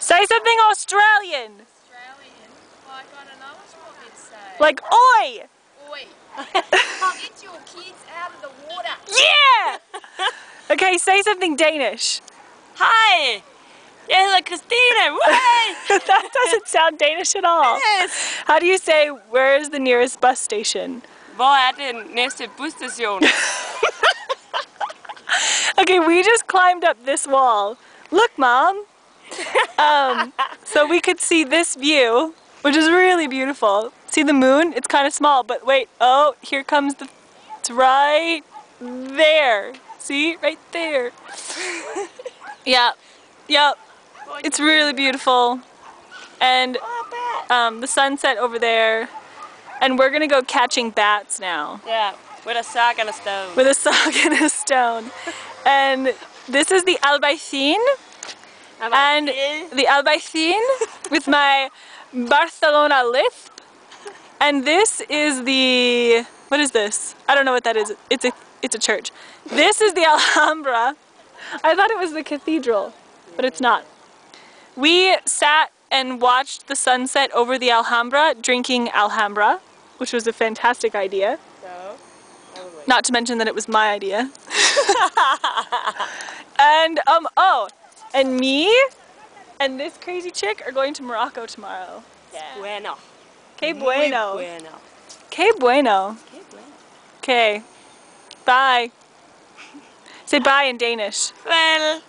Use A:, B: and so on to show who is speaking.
A: Say something Australian.
B: Australian? Like, I don't know what you want me to say.
A: Like, oi!
B: Oi. Get your kids out of the water.
A: Yeah! Okay, say something Danish.
C: Hej! Jeg hedder Christine! Way!
A: That doesn't sound Danish at all.
C: Yes!
A: How do you say, where is the nearest bus station?
C: Hvor den næste busstation?
A: Okay, we just climbed up this wall. Look, Mom. So we could see this view, which is really beautiful. See the moon? It's kind of small, but wait. Oh, here comes the... It's right there. See? Right there. Yep. Yep. It's really beautiful. And the sunset over there. And we're going to go catching bats now.
C: Yeah, with a sock and a stone.
A: With a sock and a stone. And this is the Albaicin. And the Albaicin with my Barcelona lisp. And this is the... What is this? I don't know what that is. It's a church. This is the Alhambra. I thought it was the cathedral, but it's not. We sat and watched the sunset over the Alhambra, drinking Alhambra, which was a fantastic idea. Not to mention that it was my idea. And, and me and this crazy chick are going to Morocco tomorrow.
C: Yeah. Bueno.
A: Que bueno.
C: Muy bueno.
A: Que bueno.
C: Que bueno.
A: Okay. Bye. Say bye in Danish.
C: Well.